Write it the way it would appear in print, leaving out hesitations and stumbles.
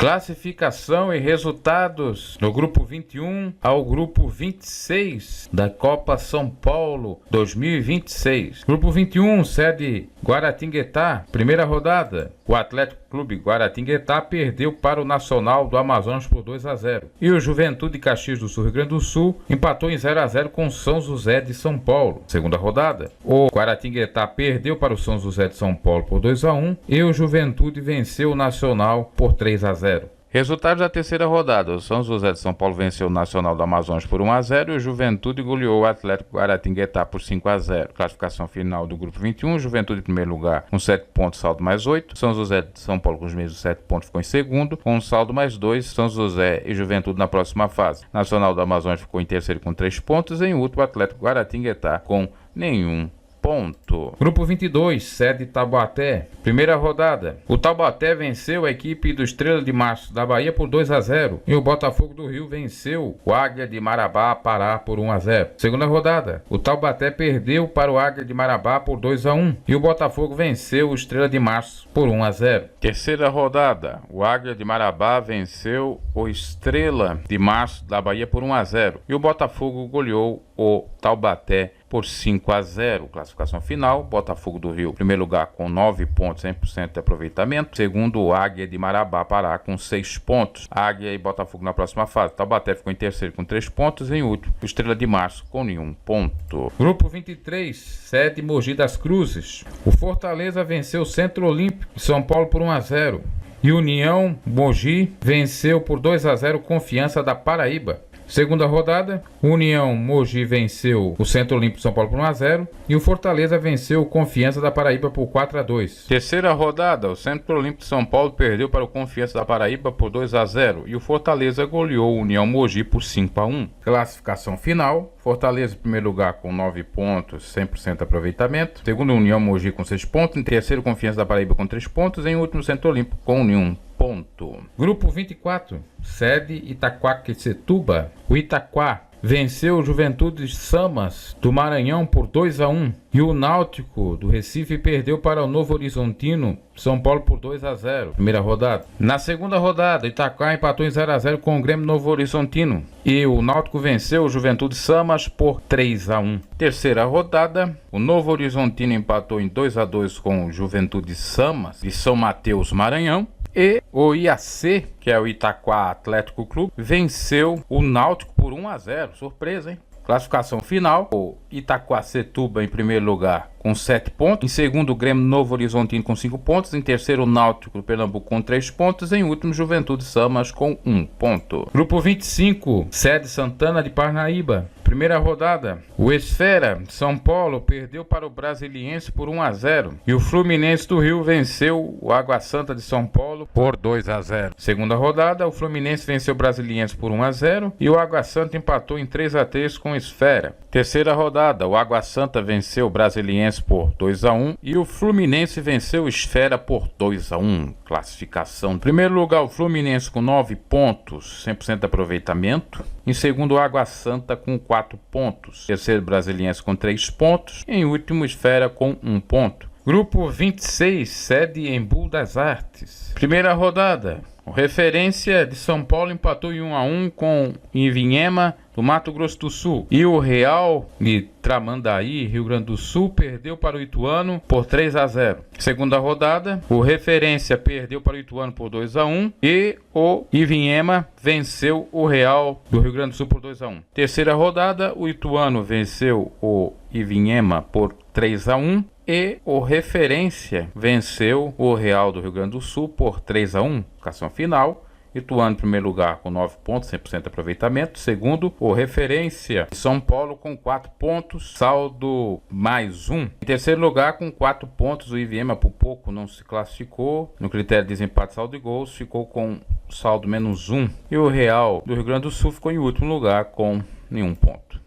Classificação e resultados no grupo 21 ao grupo 26 da Copa São Paulo 2026. Grupo 21, sede Guaratinguetá, primeira rodada. O Atlético Clube Guaratinguetá perdeu para o Nacional do Amazonas por 2-0. E o Juventude Caxias do Sul, Rio Grande do Sul, empatou em 0-0 com São José de São Paulo. Segunda rodada, o Guaratinguetá perdeu para o São José de São Paulo por 2-1 e o Juventude venceu o Nacional por 3-0. Resultados da terceira rodada. O São José de São Paulo venceu o Nacional do Amazonas por 1-0 e o Juventude goleou o Atlético Guaratinguetá por 5-0. Classificação final do grupo 21, Juventude em primeiro lugar com 7 pontos, saldo mais 8. São José de São Paulo com os mesmos 7 pontos ficou em segundo, com um saldo mais 2. São José e Juventude na próxima fase. Nacional do Amazonas ficou em terceiro com 3 pontos e em último o Atlético Guaratinguetá com nenhum ponto. Grupo 22, sede Taubaté, primeira rodada. O Taubaté venceu a equipe do Estrela de Março da Bahia por 2-0 e o Botafogo do Rio venceu o Águia de Marabá Pará por 1-0. Segunda rodada, o Taubaté perdeu para o Águia de Marabá por 2-1 e o Botafogo venceu o Estrela de Março por 1-0. Terceira rodada, o Águia de Marabá venceu o Estrela de Março da Bahia por 1-0 e o Botafogo goleou o Taubaté por 5-0. Classificação final, Botafogo do Rio, primeiro lugar com 9 pontos, 100% de aproveitamento. Segundo, o Águia de Marabá Pará com 6 pontos. Águia e Botafogo na próxima fase. Taubaté ficou em terceiro com 3 pontos. Em último, o Estrela de Março com nenhum ponto. Grupo 23, sede Mogi das Cruzes. O Fortaleza venceu o Centro Olímpico de São Paulo por 1-0. E União Mogi venceu por 2-0 Confiança da Paraíba. Segunda rodada, União Mogi venceu o Centro Olímpico de São Paulo por 1-0 e o Fortaleza venceu o Confiança da Paraíba por 4-2. Terceira rodada, o Centro Olímpico de São Paulo perdeu para o Confiança da Paraíba por 2-0 e o Fortaleza goleou o União Mogi por 5-1. Classificação final, Fortaleza em primeiro lugar com 9 pontos, 100% de aproveitamento. Segundo, União Mogi com 6 pontos. Em terceiro, Confiança da Paraíba com 3 pontos. Em último, Centro Olímpico com nenhum ponto. Grupo 24, sede Itaquaquecetuba. O Itaquá venceu o Juventude Samas do Maranhão por 2-1 e o Náutico do Recife perdeu para o Novo Horizontino São Paulo por 2-0. Primeira rodada. Na segunda rodada, Itaquá empatou em 0-0 com o Grêmio Novo Horizontino e o Náutico venceu o Juventude Samas por 3-1. Terceira rodada, o Novo Horizontino empatou em 2-2 com o Juventude Samas de São Mateus, Maranhão. E o IAC, que é o Itaquá Atlético Clube, venceu o Náutico por 1-0. Surpresa, hein? Classificação final, o Itaquaquecetuba em primeiro lugar com 7 pontos. Em segundo, o Grêmio Novo Horizontino com 5 pontos. Em terceiro, o Náutico do Pernambuco com 3 pontos. Em último, Juventude Samas com 1 ponto. Grupo 25, sede Santana de Parnaíba. Primeira rodada, o Esfera de São Paulo perdeu para o Brasiliense por 1-0 e o Fluminense do Rio venceu o Água Santa de São Paulo por 2-0. Segunda rodada, o Fluminense venceu o Brasiliense por 1-0 e o Água Santa empatou em 3-3 com o Esfera. Terceira rodada, o Água Santa venceu o Brasiliense por 2-1 e o Fluminense venceu o Esfera por 2-1. Classificação: em primeiro lugar, o Fluminense com 9 pontos, 100% de aproveitamento. Em segundo, o Água Santa com 4 pontos. Terceiro, Brasiliense com 3 pontos. Em último, Esfera com 1 ponto. Grupo 26, sede Embu das Artes. Primeira rodada, o Referência de São Paulo empatou em 1-1 com Ivinhema do Mato Grosso do Sul. E o Real de Tramandaí, Rio Grande do Sul, perdeu para o Ituano por 3-0. Segunda rodada, o Referência perdeu para o Ituano por 2-1 e o Ivinhema venceu o Real do Rio Grande do Sul por 2-1. Terceira rodada, o Ituano venceu o Ivinhema por 3-1 e o Referência venceu o Real do Rio Grande do Sul por 3-1. Classificação final, Ituano em primeiro lugar com 9 pontos, 100% de aproveitamento. Segundo, o Referência São Paulo com 4 pontos, saldo mais 1. Em terceiro lugar com 4 pontos, o Ivinhema por pouco não se classificou. No critério de desempate, saldo e gols, ficou com saldo menos 1. E o Real do Rio Grande do Sul ficou em último lugar com nenhum ponto.